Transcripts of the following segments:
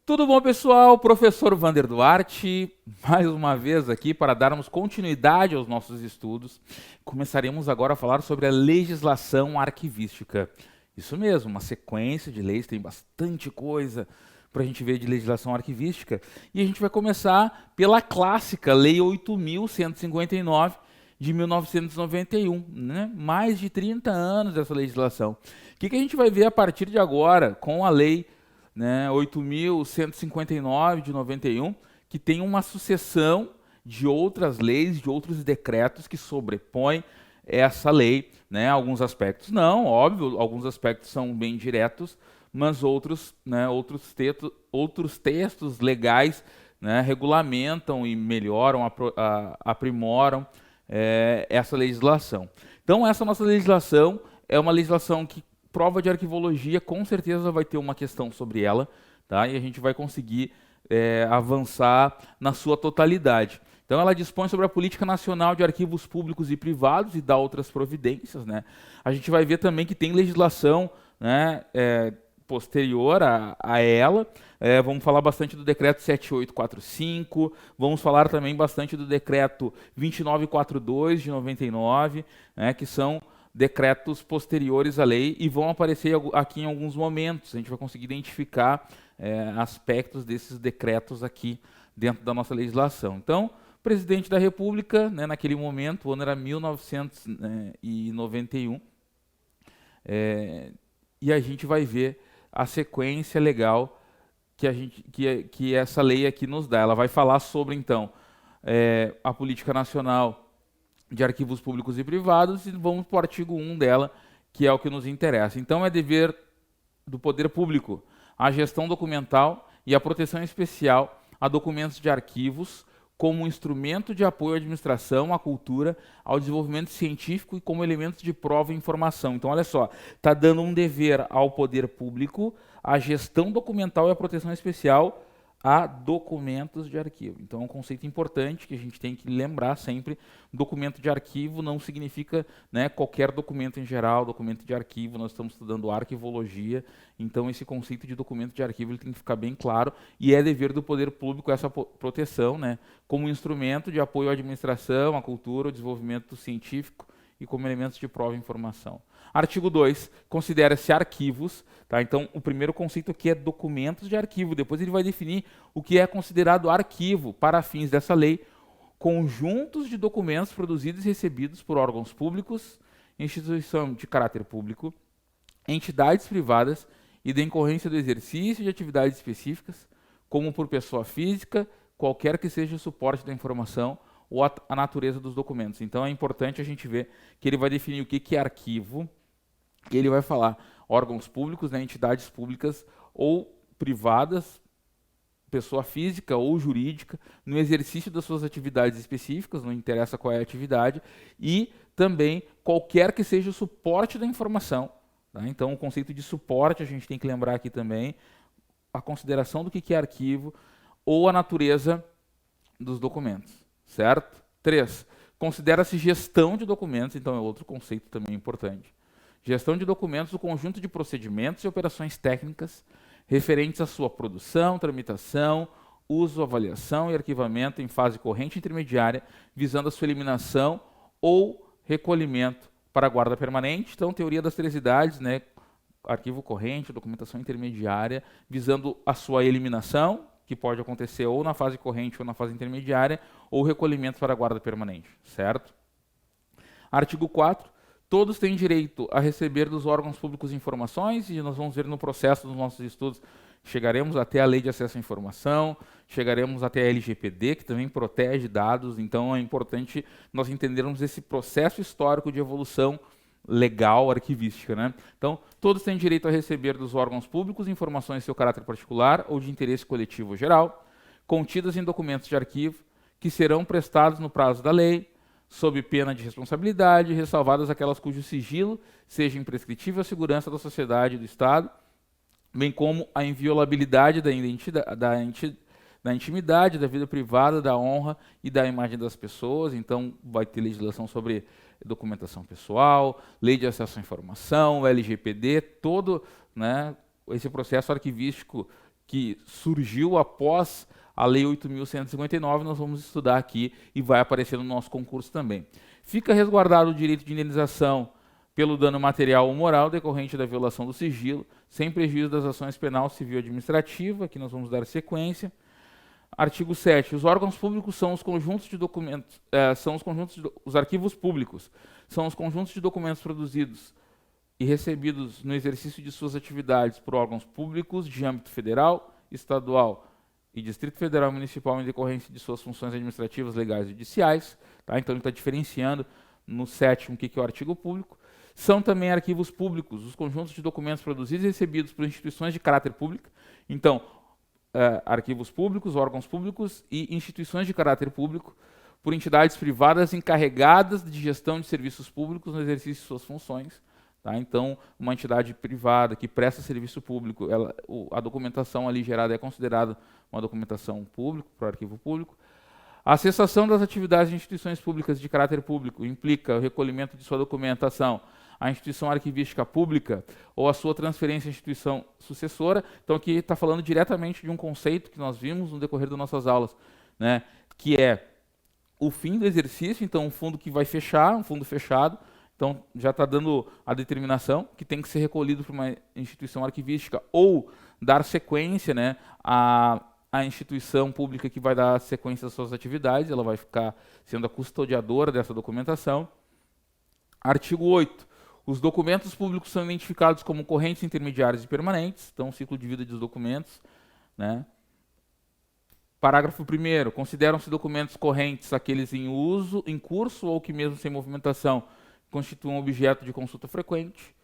Tudo bom, pessoal? Professor Vander Duarte, mais uma vez aqui para darmos continuidade aos nossos estudos. Começaremos agora a falar sobre a legislação arquivística. Isso mesmo, uma sequência de leis, tem bastante coisa para a gente ver de legislação arquivística. E a gente vai começar pela clássica Lei 8.159 de 1991, né? Mais de 30 anos dessa legislação. O que a gente vai ver a partir de agora com a Lei 8.159 de 91, que tem uma sucessão de outras leis, de outros decretos que sobrepõem essa lei, né? Alguns aspectos não, óbvio, alguns aspectos são bem diretos, mas outros, né, outros textos legais, né, regulamentam e melhoram, aprimoram essa legislação. Então, essa nossa legislação é uma legislação que prova de arquivologia, com certeza vai ter uma questão sobre ela, tá? E a gente vai conseguir avançar na sua totalidade. Então ela dispõe sobre a Política Nacional de Arquivos Públicos e Privados e dá outras providências, né? A gente vai ver também que tem legislação, né, posterior a ela. Vamos falar bastante do Decreto 7845, vamos falar também bastante do Decreto 2942 de 99, né, que são decretos posteriores à lei e vão aparecer aqui em alguns momentos. A gente vai conseguir identificar aspectos desses decretos aqui dentro da nossa legislação. Então, o presidente da República, né, naquele momento, o ano era 1991, e a gente vai ver a sequência legal que essa lei aqui nos dá. Ela vai falar sobre, então, a política nacional de arquivos públicos e privados, e vamos para o artigo 1 dela, que é o que nos interessa. Então, é dever do poder público a gestão documental e a proteção especial a documentos de arquivos como instrumento de apoio à administração, à cultura, ao desenvolvimento científico e como elementos de prova e informação. Então, olha só, está dando um dever ao poder público a gestão documental e a proteção especial a documentos de arquivo. Então é um conceito importante que a gente tem que lembrar sempre. Documento de arquivo não significa, né, qualquer documento em geral, documento de arquivo. Nós estamos estudando arquivologia, então esse conceito de documento de arquivo ele tem que ficar bem claro e é dever do poder público essa proteção, né, como instrumento de apoio à administração, à cultura, ao desenvolvimento científico e como elementos de prova e informação. Artigo 2, considera-se arquivos, tá? Então o primeiro conceito aqui é documentos de arquivo, depois ele vai definir o que é considerado arquivo para fins dessa lei, conjuntos de documentos produzidos e recebidos por órgãos públicos, instituição de caráter público, entidades privadas e da incorrência do exercício de atividades específicas, como por pessoa física, qualquer que seja o suporte da informação ou a natureza dos documentos. Então é importante a gente ver que ele vai definir o que é arquivo, e ele vai falar órgãos públicos, né, entidades públicas ou privadas, pessoa física ou jurídica, no exercício das suas atividades específicas, não interessa qual é a atividade, e também qualquer que seja o suporte da informação. Tá? Então o conceito de suporte a gente tem que lembrar aqui também, a consideração do que é arquivo ou a natureza dos documentos. Certo? 3. Considera-se gestão de documentos, então é outro conceito também importante. Gestão de documentos, o conjunto de procedimentos e operações técnicas referentes à sua produção, tramitação, uso, avaliação e arquivamento em fase corrente e intermediária, visando a sua eliminação ou recolhimento para a guarda permanente. Então, teoria das três idades, né? Arquivo corrente, documentação intermediária, visando a sua eliminação, que pode acontecer ou na fase corrente ou na fase intermediária, ou recolhimento para a guarda permanente, certo? Artigo 4. Todos têm direito a receber dos órgãos públicos informações, e nós vamos ver no processo dos nossos estudos, chegaremos até a Lei de Acesso à Informação, chegaremos até a LGPD, que também protege dados, então é importante nós entendermos esse processo histórico de evolução legal arquivística, né? Então, todos têm direito a receber dos órgãos públicos informações de seu caráter particular ou de interesse coletivo ou geral, contidas em documentos de arquivo, que serão prestados no prazo da lei, sob pena de responsabilidade, ressalvadas aquelas cujo sigilo seja imprescritível à segurança da sociedade e do Estado, bem como a inviolabilidade da intimidade, da vida privada, da honra e da imagem das pessoas. Então, vai ter legislação sobre documentação pessoal, lei de acesso à informação, LGPD, todo, né, esse processo arquivístico que surgiu após a Lei 8.159, nós vamos estudar aqui e vai aparecer no nosso concurso também. Fica resguardado o direito de indenização pelo dano material ou moral decorrente da violação do sigilo, sem prejuízo das ações penal, civil e administrativa, que nós vamos dar sequência. Artigo 7. Os órgãos públicos são os conjuntos de documentos, os arquivos públicos são os conjuntos de documentos produzidos e recebidos no exercício de suas atividades por órgãos públicos de âmbito federal, estadual e Distrito Federal e Municipal em decorrência de suas funções administrativas, legais e judiciais. Tá? Então ele está diferenciando no 7º o que é o artigo público. São também arquivos públicos, os conjuntos de documentos produzidos e recebidos por instituições de caráter público. Então, arquivos públicos, órgãos públicos e instituições de caráter público por entidades privadas encarregadas de gestão de serviços públicos no exercício de suas funções. Tá? Então, uma entidade privada que presta serviço público, a documentação ali gerada é considerada uma documentação pública, para o arquivo público. A cessação das atividades de instituições públicas de caráter público implica o recolhimento de sua documentação à instituição arquivística pública ou a sua transferência à instituição sucessora. Então, aqui está falando diretamente de um conceito que nós vimos no decorrer das nossas aulas, né, que é o fim do exercício, então um fundo que vai fechar, um fundo fechado, então já está dando a determinação que tem que ser recolhido por uma instituição arquivística ou dar sequência, né, a instituição pública que vai dar sequência às suas atividades, ela vai ficar sendo a custodiadora dessa documentação. Artigo 8. Os documentos públicos são identificados como correntes intermediárias e permanentes, então o ciclo de vida dos documentos. Né? Parágrafo 1º. Consideram-se documentos correntes aqueles em uso, em curso ou que mesmo sem movimentação constituam objeto de consulta frequente.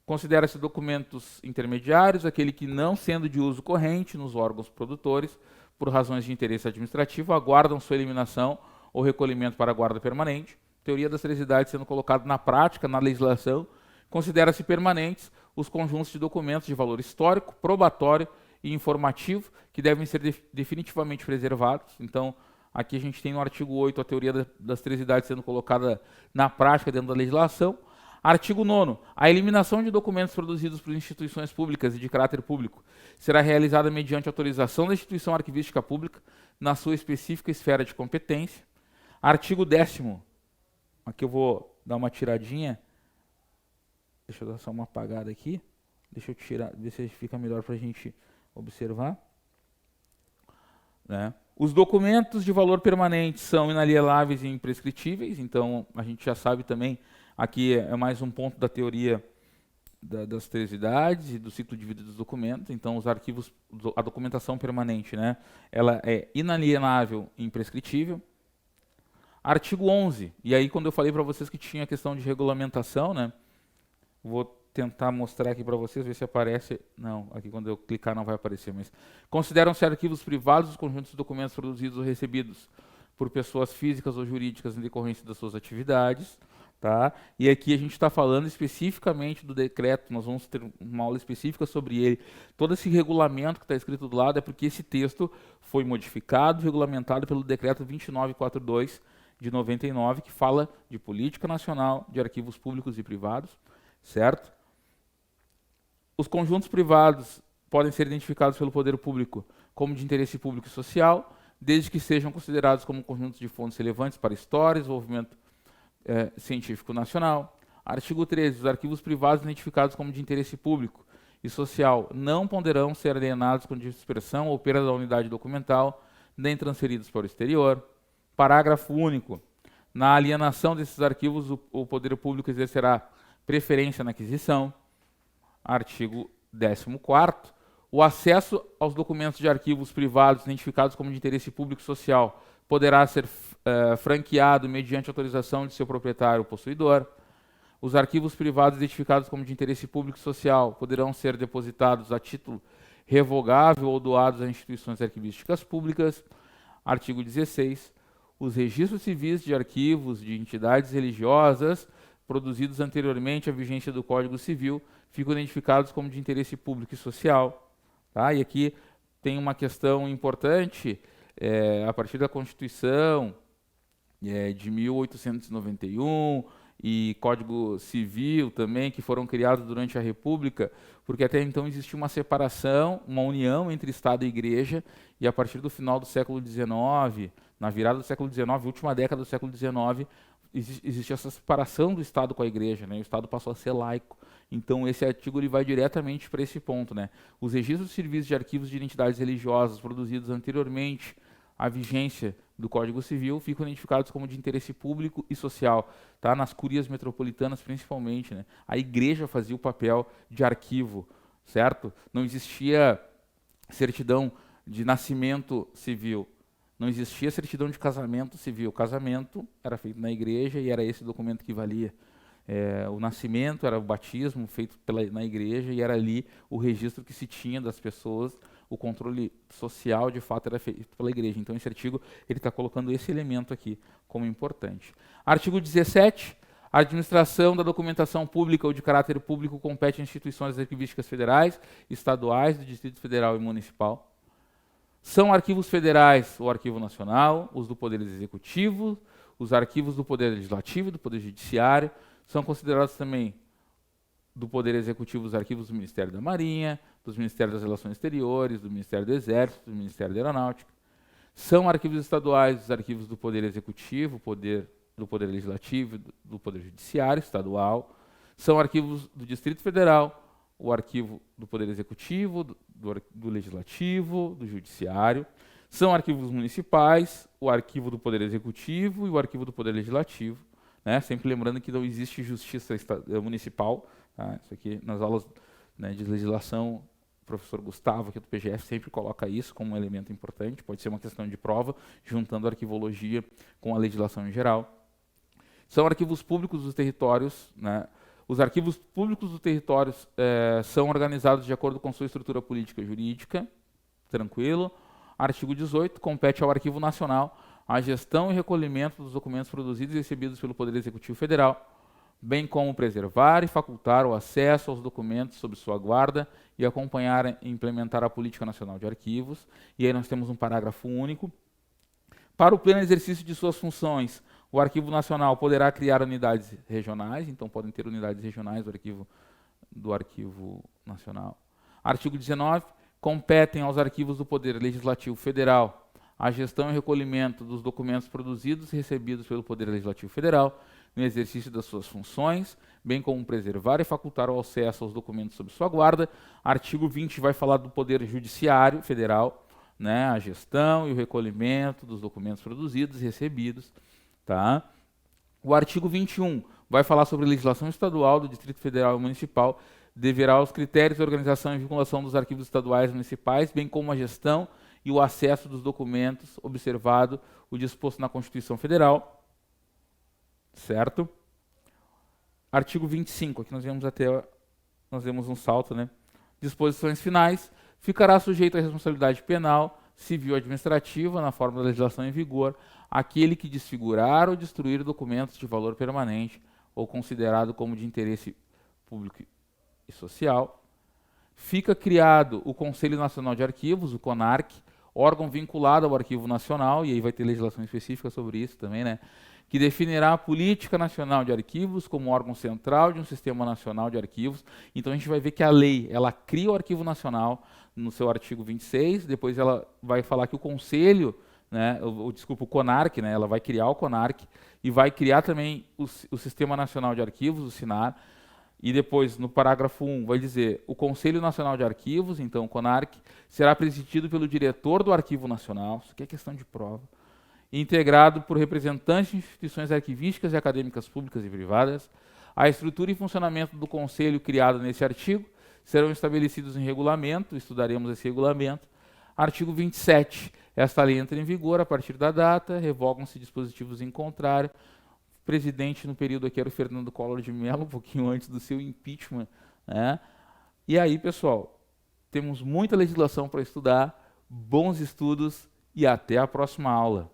Considera-se documentos intermediários aquele que, não sendo de uso corrente nos órgãos produtores, por razões de interesse administrativo, aguardam sua eliminação ou recolhimento para a guarda permanente. Teoria das três idades sendo colocado na prática, na legislação, considera-se permanentes os conjuntos de documentos de valor histórico, probatório e informativo que devem ser definitivamente preservados. Então, aqui a gente tem no artigo 8 a teoria das três idades sendo colocada na prática dentro da legislação. Artigo 9º. A eliminação de documentos produzidos por instituições públicas e de caráter público será realizada mediante autorização da instituição arquivística pública na sua específica esfera de competência. Artigo 10º. Aqui eu vou dar uma tiradinha. Deixa eu dar só uma apagada aqui. Deixa eu tirar, ver se fica melhor para a gente observar. Né? Os documentos de valor permanente são inalienáveis e imprescritíveis. Então, a gente já sabe também, aqui é mais um ponto da teoria das três idades e do ciclo de vida dos documentos. Então, os arquivos, a documentação permanente, né, ela é inalienável e imprescritível. Artigo 11, e aí quando eu falei para vocês que tinha a questão de regulamentação, né, vou tentar mostrar aqui para vocês, ver se aparece, não, aqui quando eu clicar não vai aparecer, mas consideram-se arquivos privados os conjuntos de documentos produzidos ou recebidos por pessoas físicas ou jurídicas em decorrência das suas atividades, tá? E aqui a gente está falando especificamente do decreto, nós vamos ter uma aula específica sobre ele. Todo esse regulamento que está escrito do lado é porque esse texto foi modificado, regulamentado pelo decreto 2942 de 99, que fala de política nacional de arquivos públicos e privados, certo? Os conjuntos privados podem ser identificados pelo poder público como de interesse público e social, desde que sejam considerados como conjuntos de fontes relevantes para a história e desenvolvimento científico nacional. Artigo 13. Os arquivos privados identificados como de interesse público e social não poderão ser alienados com dispersão ou perda da unidade documental, nem transferidos para o exterior. Parágrafo único. Na alienação desses arquivos, o poder público exercerá preferência na aquisição. Artigo 14º. O acesso aos documentos de arquivos privados identificados como de interesse público e social poderá ser franqueado mediante autorização de seu proprietário ou possuidor. Os arquivos privados identificados como de interesse público e social poderão ser depositados a título revogável ou doados a instituições arquivísticas públicas. Artigo 16. Os registros civis de arquivos de entidades religiosas produzidos anteriormente à vigência do Código Civil ficam identificados como de interesse público e social. Tá? E aqui tem uma questão importante, a partir da Constituição de 1891 e Código Civil também, que foram criados durante a República, porque até então existia uma separação, uma união entre Estado e Igreja, e a partir do final do século XIX, na virada do século XIX, última década do século XIX, existe essa separação do Estado com a Igreja, né? O Estado passou a ser laico. Então esse artigo ele vai diretamente para esse ponto, né? Os registros de serviços de arquivos de identidades religiosas produzidos anteriormente à vigência do Código Civil ficam identificados como de interesse público e social, tá? Nas curias metropolitanas principalmente, né? A Igreja fazia o papel de arquivo, certo? Não existia certidão de nascimento civil, não existia certidão de casamento civil. O casamento era feito na igreja e era esse documento que valia. O nascimento era o batismo feito na igreja e era ali o registro que se tinha das pessoas, o controle social de fato era feito pela igreja. Então esse artigo ele está colocando esse elemento aqui como importante. Artigo 17, a administração da documentação pública ou de caráter público compete a instituições arquivísticas federais, estaduais, do Distrito Federal e Municipal. São arquivos federais o Arquivo Nacional, os do Poder Executivo, os arquivos do Poder Legislativo e do Poder Judiciário. São considerados também do Poder Executivo os arquivos do Ministério da Marinha, dos Ministérios das Relações Exteriores, do Ministério do Exército, do Ministério da Aeronáutica. São arquivos estaduais os arquivos do Poder Executivo, do Poder Legislativo, do Poder Judiciário estadual. São arquivos do Distrito Federal, o arquivo do Poder Executivo, do Legislativo, do Judiciário. São arquivos municipais, o arquivo do Poder Executivo e o arquivo do Poder Legislativo. Né? Sempre lembrando que não existe justiça municipal. Tá? Isso aqui, nas aulas, né, de legislação, o professor Gustavo, aqui do PGF, sempre coloca isso como um elemento importante. Pode ser uma questão de prova, juntando a arquivologia com a legislação em geral. São arquivos públicos dos territórios, né? Os arquivos públicos dos territórios são organizados de acordo com sua estrutura política e jurídica, tranquilo. Artigo 18, compete ao Arquivo Nacional a gestão e recolhimento dos documentos produzidos e recebidos pelo Poder Executivo Federal, bem como preservar e facultar o acesso aos documentos sob sua guarda e acompanhar e implementar a Política Nacional de Arquivos. E aí nós temos um parágrafo único. Para o pleno exercício de suas funções, o Arquivo Nacional poderá criar unidades regionais, então podem ter unidades regionais do Arquivo Nacional. Artigo 19, competem aos arquivos do Poder Legislativo Federal a gestão e recolhimento dos documentos produzidos e recebidos pelo Poder Legislativo Federal no exercício das suas funções, bem como preservar e facultar o acesso aos documentos sob sua guarda. Artigo 20 vai falar do Poder Judiciário Federal, né, a gestão e o recolhimento dos documentos produzidos e recebidos. Tá? O artigo 21 vai falar sobre legislação estadual do Distrito Federal e Municipal, deverá os critérios de organização e vinculação dos arquivos estaduais e municipais, bem como a gestão e o acesso dos documentos, observado o disposto na Constituição Federal. Certo? Artigo 25, aqui nós vemos um salto, né? Disposições finais, ficará sujeito à responsabilidade penal, civil administrativa, na forma da legislação em vigor, aquele que desfigurar ou destruir documentos de valor permanente ou considerado como de interesse público e social. Fica criado o Conselho Nacional de Arquivos, o CONARC, órgão vinculado ao Arquivo Nacional, e aí vai ter legislação específica sobre isso também, né? Que definirá a Política Nacional de Arquivos como órgão central de um Sistema Nacional de Arquivos. Então a gente vai ver que a lei, ela cria o Arquivo Nacional no seu artigo 26, depois ela vai falar que o Conselho, né, o CONARC, né, ela vai criar o CONARC e vai criar também o Sistema Nacional de Arquivos, o SINAR, e depois, no parágrafo 1, vai dizer o Conselho Nacional de Arquivos, então o CONARC, será presidido pelo diretor do Arquivo Nacional, isso aqui é questão de prova, integrado por representantes de instituições arquivísticas e acadêmicas públicas e privadas. A estrutura e funcionamento do Conselho criado nesse artigo serão estabelecidos em regulamento, estudaremos esse regulamento. Artigo 27, esta lei entra em vigor a partir da data, revogam-se dispositivos em contrário. O presidente no período aqui era o Fernando Collor de Mello, um pouquinho antes do seu impeachment, né? E aí, pessoal, temos muita legislação para estudar, bons estudos e até a próxima aula.